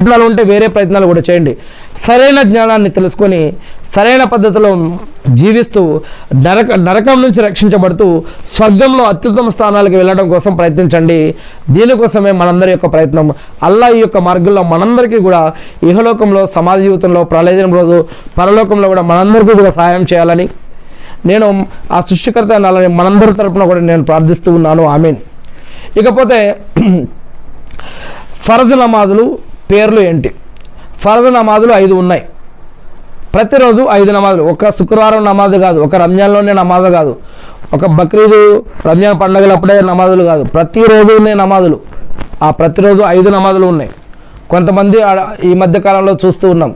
ప్రయత్నాలు ఉంటే వేరే ప్రయత్నాలు కూడా చేయండి. సరైన జ్ఞానాన్ని తెలుసుకొని సరైన పద్ధతిలో జీవిస్తూ నరకం నుంచి రక్షించబడుతూ స్వర్గంలో అత్యుత్తమ స్థానాలకు వెళ్ళడం కోసం ప్రయత్నించండి. దీనికోసమే మనందరి యొక్క ప్రయత్నం. అల్లా ఈ యొక్క మార్గంలో మనందరికీ కూడా ఇహలోకంలో, సమాజ జీవితంలో, ప్రళయం రోజు పరలోకంలో కూడా మనందరికీ కూడా సహాయం చేయాలని నేను ఆ సృష్టికర్త అనాలని మనందరి తరపున కూడా నేను ప్రార్థిస్తూ ఉన్నాను. ఆమీన్. ఇకపోతే ఫర్జ్ నమాజులు పేర్లు ఏంటి? ఫర్జ్ నమాజులు 5 ఉన్నాయి. ప్రతిరోజు 5 నమాజులు. ఒక శుక్రవారం నమాజు కాదు, ఒక రంజాన్లోనే నమాజు కాదు, ఒక బక్రీదు రంజాన్ పండుగలప్పుడే నమాజులు కాదు, ప్రతిరోజునే నమాజులు. ఆ ప్రతిరోజు 5 నమాజులు ఉన్నాయి. కొంతమంది ఈ మధ్య కాలంలో చూస్తూ ఉన్నాం,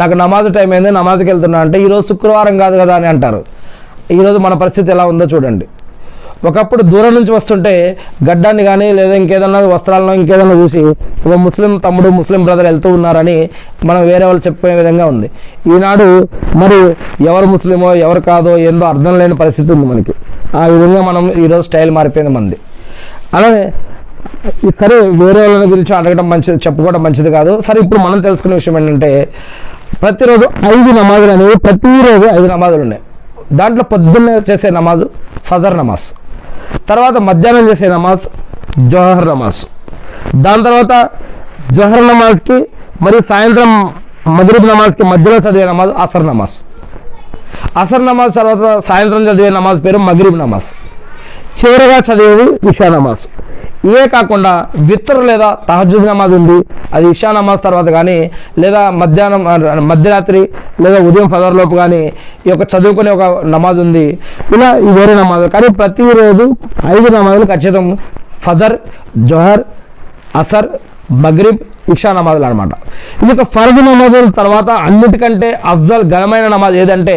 నాకు నమాజు టైం అయింది, నమాజుకి వెళ్తున్నా అంటే ఈరోజు శుక్రవారం కాదు కదా అని అంటారు. ఈరోజు మన పరిస్థితి ఎలా ఉందో చూడండి. ఒకప్పుడు దూరం నుంచి వస్తుంటే గడ్డాన్ని కానీ లేదా ఇంకేదన్నా వస్త్రాలను ఇంకేదన్నా చూసి ఒక ముస్లిం తమ్ముడు, ముస్లిం బ్రదర్ వెళ్తూ ఉన్నారని మనం వేరే వాళ్ళు చెప్పే విధంగా ఉంది. ఈనాడు మరి ఎవరు ముస్లిమో ఎవరు కాదో ఏందో అర్థం లేని పరిస్థితి ఉంది మనకి. ఆ విధంగా మనం ఈరోజు స్టైల్ మారిపోయింది మంది. అలాగే సరే, వేరే వాళ్ళ గురించి అడగడం మంచిది, చెప్పుకోవడం మంచిది కాదు. సరే, ఇప్పుడు మనం తెలుసుకునే విషయం ఏంటంటే ప్రతిరోజు 5 నమాజులు అనేవి, ప్రతిరోజు 5 నమాజులు ఉన్నాయి. దాంట్లో పొద్దున్నే చేసే నమాజు ఫజర్ నమాజ్, తర్వాత మధ్యాహ్నం చేసే నమాజ్ జోహర్ నమాజ్, దాని తర్వాత జోహర్ నమాజ్కి మరియు సాయంత్రం మగ్రిబ్ నమాజ్కి మధ్యలో చదివే నమాజ్ అసర్ నమాజ్. అసర్ నమాజ్ తర్వాత సాయంత్రం చదివే నమాజ్ పేరు మగ్రిబ్ నమాజ్. చివరిగా చదివేది ఇషా నమాజ్. ఇవే కాకుండా విత్ర్ లేదా తహజ్జుద్ నమాజ్ ఉంది. అది ఇషా నమాజ్ తర్వాత కానీ లేదా మధ్యరాత్రి లేదా ఉదయం ఫజర్లోపు కానీ ఈ యొక్క చదువుకునే ఒక నమాజ్ ఉంది. ఇలా ఈ వేరే నమాజులు. కానీ ప్రతిరోజు 5 నమాజులు ఖచ్చితం. ఫజర్, జోహర్, అసర్, మగ్రిబ్, ఇషా నమాజులు అనమాట. ఇది ఒక ఫర్జ్ నమాజుల తర్వాత అన్నిటికంటే అఫ్జల్ ఘనమైన నమాజ్ ఏదంటే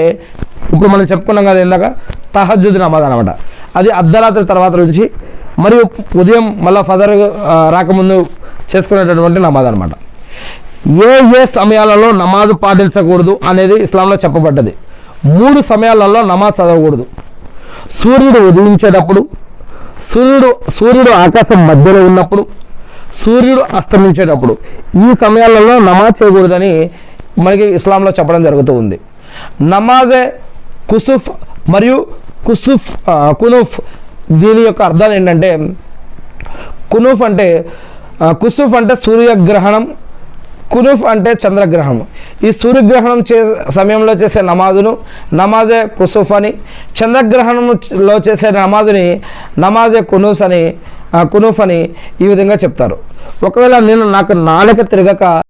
ఇప్పుడు మనం చెప్పుకున్నాం కదా ఇందాక, తహజ్జుద్ నమాజ్ అనమాట. అది అర్ధరాత్రి తర్వాత నుంచి మరియు ఉదయం మళ్ళీ ఫజర్ రాకముందు చేసుకునేటటువంటి నమాజ్ అనమాట. ఏ సమయాలలో నమాజు పాటించకూడదు అనేది ఇస్లాంలో చెప్పబడ్డది. 3 సమయాలలో నమాజ్ చదవకూడదు. సూర్యుడు ఉదయించేటప్పుడు, సూర్యుడు ఆకాశం మధ్యలో ఉన్నప్పుడు, సూర్యుడు అస్తమించేటప్పుడు. ఈ సమయాలలో నమాజ్ చేయకూడదని మనకి ఇస్లాంలో చెప్పడం జరుగుతూ ఉంది. నమాజే కుసుఫ్ మరియు కునూఫ్ దీని యొక్క అర్థాలు ఏంటంటే, కుసుఫ్ అంటే సూర్యగ్రహణం, కునూఫ్ అంటే చంద్రగ్రహణం. ఈ సూర్యగ్రహణం సమయంలో చేసే నమాజే కుసుఫ్ అని, చంద్రగ్రహణంలో చేసే నమాజుని నమాజే కునూఫ్ అని ఈ విధంగా చెప్తారు. ఒకవేళ నాకు నాలుక తిరగక